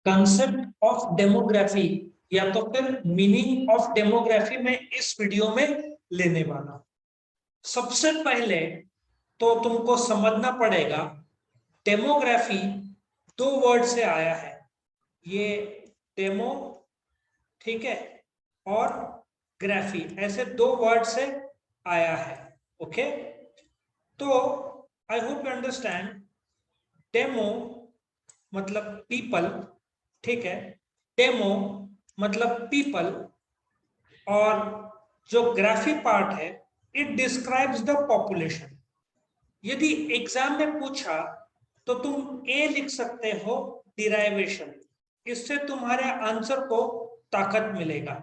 Concept of demography या तो फिर मीनिंग ऑफ डेमोग्राफी में इस वीडियो में लेने वाला हूं। सबसे पहले तो तुमको समझना पड़ेगा डेमोग्राफी दो वर्ड से आया है। ये डेमो, ठीक है, और ग्राफी, ऐसे दो वर्ड से आया है। ओके, तो I hope you understand. Demo मतलब पीपल, ठीक है, डेमो मतलब पीपल, और जो ग्राफी पार्ट है इट डिस्क्राइब्स द पॉपुलेशन। यदि एग्जाम में पूछा तो तुम ए लिख सकते हो डिराइवेशन, इससे तुम्हारे आंसर को ताकत मिलेगा।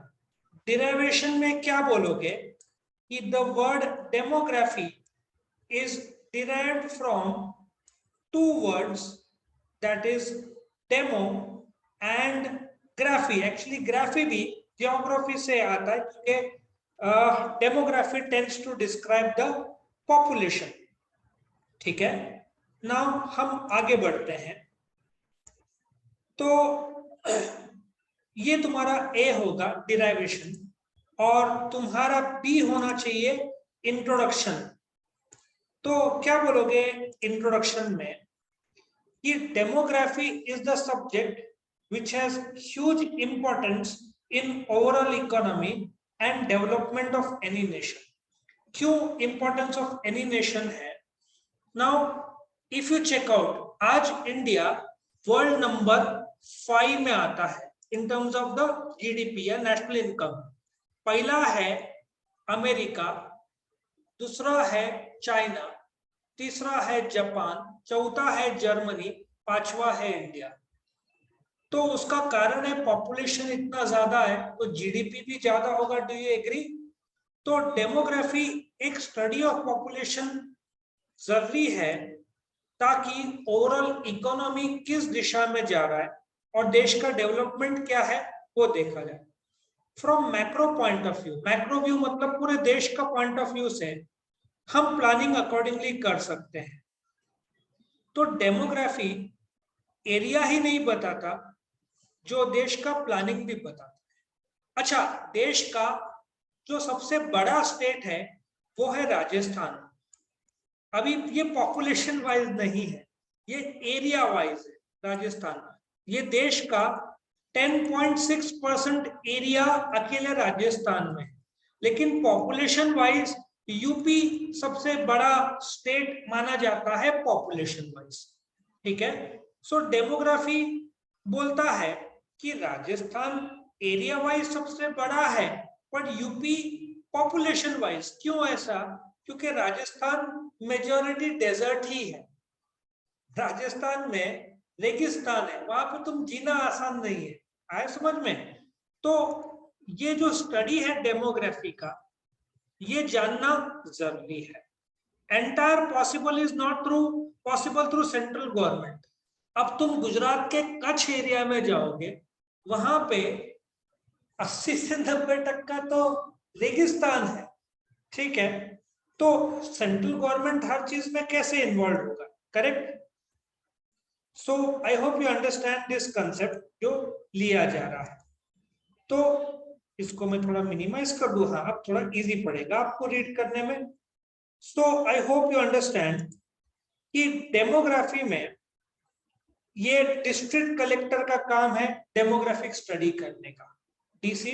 डिराइवेशन में क्या बोलोगे कि the word demography is derived from two words, that is demo and graphy. Actually graphy भी ज्योग्राफी से आता है क्योंकि demography tends to describe the population. ठीक है, नाउ हम आगे बढ़ते हैं। तो ये तुम्हारा ए होगा डिराइवेशन, और तुम्हारा बी होना चाहिए इंट्रोडक्शन। तो क्या बोलोगे इंट्रोडक्शन में कि demography is the subject which has huge importance in overall economy and development of any nation। क्यों importance of any nation है? Now if you check out, आज इंडिया वर्ल्ड नंबर 5 में आता है in terms of the GDP या national income. पहला है America, दूसरा है चाइना, तीसरा है जापान, चौथा है जर्मनी, पांचवा है इंडिया। तो उसका कारण है पॉपुलेशन इतना ज्यादा है तो जीडीपी भी ज्यादा होगा। Do you agree? तो डेमोग्राफी एक स्टडी ऑफ पॉपुलेशन जरूरी है ताकि ओवरऑल इकोनॉमी किस दिशा में जा रहा है और देश का डेवलपमेंट क्या है वो देखा जाए। From macro point of view, macro view मतलब पूरे देश का पॉइंट ऑफ व्यू से हम प्लानिंग अकॉर्डिंगली कर सकते हैं। तो डेमोग्राफी एरिया ही नहीं बताता, जो देश का प्लानिंग भी बताता है। अच्छा, देश का जो सबसे बड़ा स्टेट है वो है राजस्थान। अभी ये पॉपुलेशन वाइज नहीं है, ये एरिया वाइज है राजस्थान। ये देश का 10.6% एरिया अकेले राजस्थान में है, लेकिन पॉपुलेशन वाइज यूपी सबसे बड़ा स्टेट माना जाता है पॉपुलेशन वाइज। ठीक है, सो डेमोग्राफी बोलता है कि राजस्थान एरिया वाइज सबसे बड़ा है पर यूपी पॉपुलेशन वाइज। क्यों ऐसा? क्योंकि राजस्थान मेजॉरिटी डेजर्ट ही है। राजस्थान में रेगिस्तान है, वहां पे तुम जीना आसान नहीं है। आए समझ में? तो ये जो स्टडी है डेमोग्राफी का, ये जानना जरूरी है। Entire possible is not through possible through central government. अब तुम गुजरात के कच्छ एरिया में जाओगे, वहां पे 80 से 90% तो रेगिस्तान है। ठीक है, तो सेंट्रल गवर्नमेंट हर चीज में कैसे इन्वॉल्व होगा? Correct. So I hope you understand this concept जो लिया जा रहा है। तो इसको मैं थोड़ा मिनिमाइज कर दूं। हाँ, अब थोड़ा इजी पड़ेगा आपको रीड करने में। सो आई होप यू अंडरस्टैंड कि डेमोग्राफी में ये डिस्ट्रिक्ट कलेक्टर का काम है डेमोग्राफिक स्टडी करने का, डीसी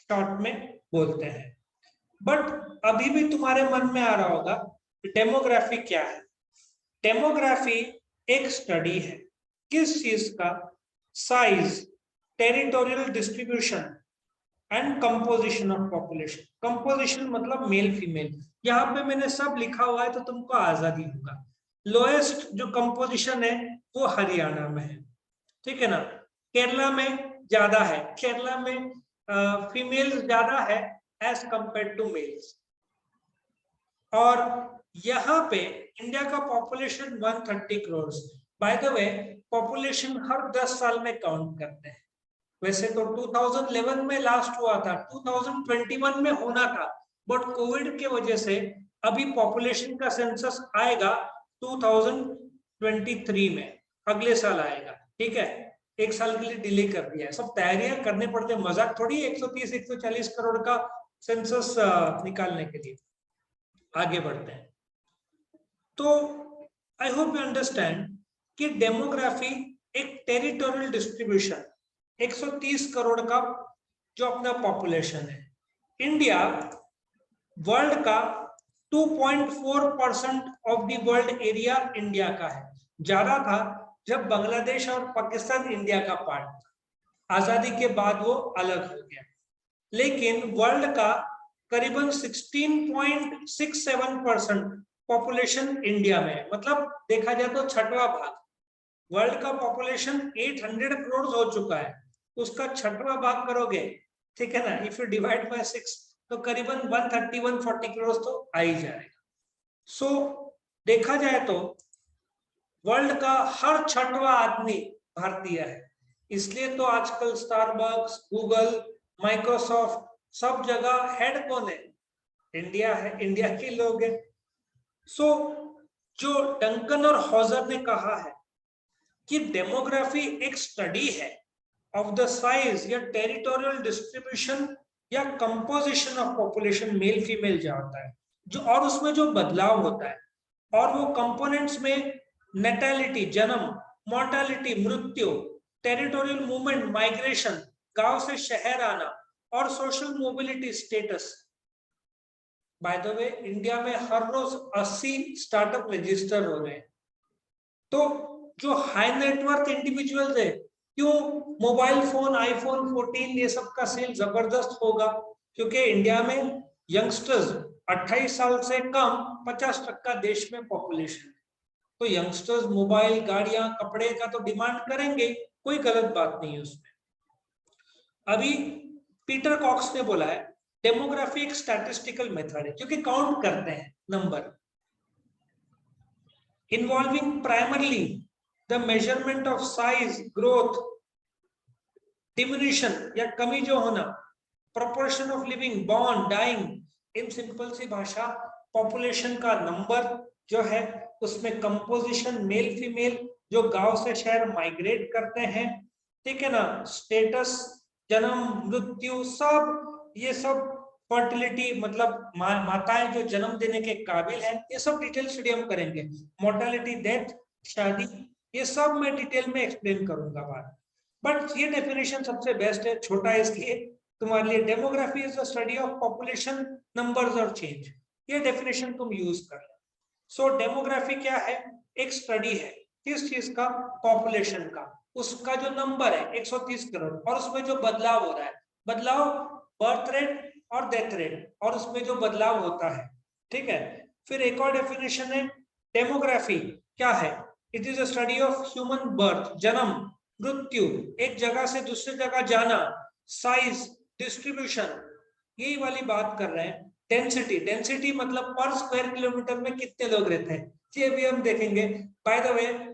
शॉर्ट में बोलते हैं। बट अभी भी तुम्हारे मन में आ रहा होगा डेमोग्राफी क्या है? डेमोग्राफी एक स्टडी है किस चीज का? Size, territorial distribution and composition of population. Composition मतलब मेल फीमेल। यहाँ पे मैंने सब लिखा हुआ है तो तुमको आजादी होगा। लोएस्ट जो कंपोजिशन है वो हरियाणा में है, ठीक है ना। केरला में ज्यादा है, केरला में फीमेल ज्यादा है एज कंपेयर टू मेल्स। और यहाँ पे इंडिया का population 130 crore. By the way, population हर 10 साल में काउंट करते हैं। वैसे तो 2011 में लास्ट हुआ था, 2021 में होना था, बट कोविड के वजह से अभी पॉपुलेशन का सेंसस आएगा 2023 में, अगले साल आएगा। ठीक है, 1 साल के लिए डिले कर दिया है। सब तैयारियां करने पड़ते, मजाक थोड़ी 130-140 करोड़ का सेंसस निकालने के लिए। आगे बढ़ते हैं। तो आई होप यू अंडरस्टैंड कि डेमोग्राफी एक टेरिटोरियल डिस्ट्रीब्यूशन, 130 करोड़ का जो अपना पॉपुलेशन है। इंडिया वर्ल्ड का 2.4% of the world area India का है। ज्यादा था जब बांग्लादेश और पाकिस्तान इंडिया का पार्ट था, आजादी के बाद वो अलग हो गया। लेकिन वर्ल्ड का करीबन 16.67% पॉपुलेशन इंडिया में है। मतलब देखा जाए तो छठवां भाग। वर्ल्ड का पॉपुलेशन 800 करोड़ हो चुका है, उसका छठवां भाग करोगे, ठीक है ना, इफ यू डिवाइड बाय 6 तो करीबन 130-140 करोड़ तो आ ही जाएगा। सो देखा जाए तो वर्ल्ड का हर छठवां आदमी भारतीय है। इसलिए तो आजकल स्टारबक्स, गूगल, माइक्रोसॉफ्ट सब जगह हेड कौन है? इंडिया है, इंडिया के लोग हैं। सो जो डंकन और हॉजर ने कहा है कि डेमोग्राफी एक स्टडी है ऑफ द साइज या टेरिटोरियल डिस्ट्रीब्यूशन या composition of population, male female जो होता है जो, और उसमें जो बदलाव होता है, और वो कंपोनेंट्स में नेटैलिटी जन्म, मॉर्टैलिटी मृत्यु, टेरिटोरियल मूवमेंट माइग्रेशन गांव से शहर आना, और social mobility status. Bye the way India में हर रोज 80 स्टार्टअप रजिस्टर हो रहे हैं। तो जो हाई नेटवर्क इंडिविजुअल्स है, क्यों मोबाइल फोन आईफोन 14 ये सब का सेल जबरदस्त होगा? क्योंकि इंडिया में यंगस्टर्स 28 साल से कम 50% देश में पॉपुलेशन है। तो यंगस्टर्स मोबाइल, गाड़ियां, कपड़े का तो डिमांड करेंगे, कोई गलत बात नहीं है उसमें। अभी पीटर कॉक्स ने बोला है डेमोग्राफी एक स्टैटिस्टिकल मेथड है, क्योंकि काउंट करते हैं number, involving primarily the measurement of size, growth, diminution या कमी जो होना, proportion of living, born, dying. In simple सी भाषा पॉपुलेशन का नंबर जो है उसमें कंपोजिशन, मेल फीमेल जो गांव से शहर माइग्रेट करते हैं, ठीक है ना, स्टेटस, जन्म, मृत्यु, सब ये सब, फर्टिलिटी मतलब माताएं जो जन्म देने के काबिल है, ये सब डिटेल स्टडी हम करेंगे। मोर्टेलिटी, डेथ, शादी, ये सब मैं डिटेल में एक्सप्लेन करूंगा बाद। बट ये डेफिनेशन सबसे बेस्ट है, छोटा है इसलिए तुम्हारे लिए। Demography is the study of population numbers और चेंज, ये डेफिनेशन तुम यूज कर लो। सो डेमोग्राफी क्या है? एक स्टडी है किस चीज का? पॉपुलेशन का। उसका जो नंबर है 130 करोड़, और उसमें जो बदलाव हो रहा है, बदलाव बर्थ रेट और डेथ रेट, और उसमें जो बदलाव होता है, ठीक है। फिर एक और डेफिनेशन है डेमोग्राफी क्या है? It is a study of human birth, जन्म, मृत्यु, एक जगह से दूसरी जगह जाना, साइज, डिस्ट्रीब्यूशन, यही वाली बात कर रहे हैं। डेंसिटी, डेंसिटी मतलब पर स्क्वायर किलोमीटर में कितने लोग रहते हैं, ये भी हम देखेंगे। बाय द वे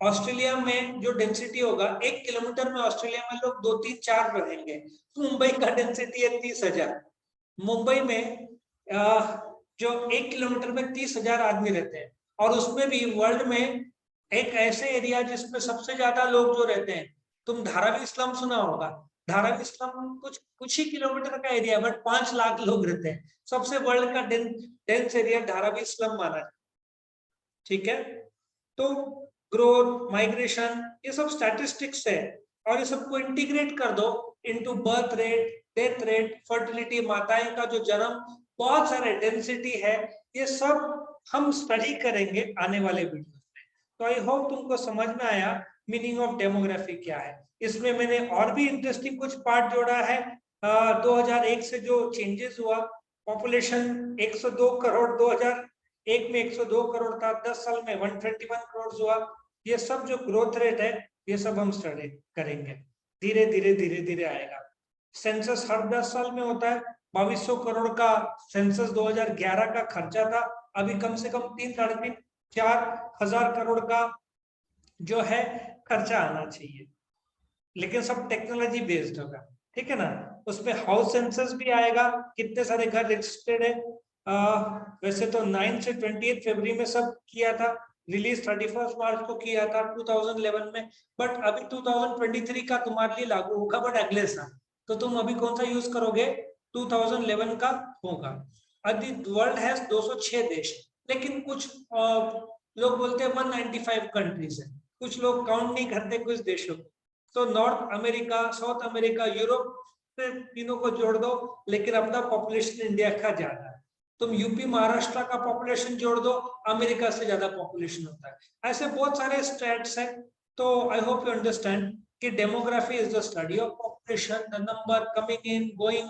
ऑस्ट्रेलिया में जो डेंसिटी होगा, 1 किलोमीटर में ऑस्ट्रेलिया में लोग 2, 3, 4 रहेंगे। मुंबई का डेंसिटी है 30,000। मुंबई में जो 1 किलोमीटर में 30,000 आदमी रहते हैं, और उसमें भी वर्ल्ड में एक ऐसे एरिया जिसमें सबसे ज्यादा लोग जो रहते हैं, तुम धारावी स्लम सुना होगा। धारावी स्लम कुछ ही किलोमीटर का एरिया, बट 5 लाख लोग रहते हैं। सबसे वर्ल्ड का डेंस एरिया धारावी स्लम माना है, ठीक है। तो ग्रोथ, माइग्रेशन, ये सब स्टैटिस्टिक्स है, और ये सबको इंटीग्रेट कर दो into birth rate, death rate, fertility, माताएं का जो जन्म, बहुत सारे डेंसिटी है, ये सब हम स्टडी करेंगे आने वाले वीडियो में। तो आई होप तुमको समझ में आया मीनिंग ऑफ डेमोग्राफी क्या है। इसमें मैंने और भी इंटरेस्टिंग कुछ पार्ट जोड़ा है। 2001 से जो चेंजेस हुआ, पॉपुलेशन 102 करोड़ 2001 में 102 करोड़ था, 10 साल में 121 करोड़ हुआ। ये सब जो ग्रोथ रेट है, ये सब हम स्टडी करेंगे, धीरे धीरे धीरे धीरे आएगा। सेंसस हर 10 साल में होता है। 2200 करोड़ का सेंसस 2011 का खर्चा था, अभी कम से कम 3-4 करोड़ का जो है खर्चा आना चाहिए, लेकिन सब टेक्नोलॉजी बेस्ड होगा, ठीक है ना। उसमें हाउस सेंसस भी आएगा, कितने सारे घर रजिस्टर्ड है। वैसे तो 9 से 28 फरवरी में सब किया था, रिलीज 31 मार्च को किया था 2011 में, बट अभी 2023 का तुम्हारे लिए लागू होगा, बट अगले साल। तो तुम अभी कौन सा यूज करोगे? 2011 का होगा। अभी वर्ल्ड हैज 206 देश, लेकिन कुछ लोग बोलते हैं 195 कंट्रीज है, कुछ लोग काउंट नहीं करते कुछ देशों को। तो north America, south America, Europe तीनों को जोड़ दो, लेकिन अपना पॉपुलेशन इंडिया का ज्यादा है। तुम यूपी महाराष्ट्र का पॉपुलेशन जोड़ दो, अमेरिका से ज्यादा पॉपुलेशन होता है। ऐसे बहुत सारे स्टैट्स हैं। तो आई होप यू अंडरस्टैंड कि demography is the study of population, the number coming in, going,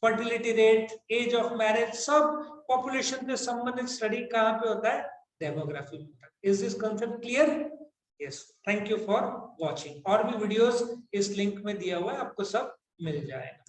fertility rate, age of marriage, सब पॉपुलेशन से संबंधित स्टडी कहाँ पे होता है? डेमोग्राफी में होता है। Is this concept clear? Yes, thank you for watching. और भी वीडियोस इस लिंक में दिया हुआ है, आपको सब मिल जाएगा।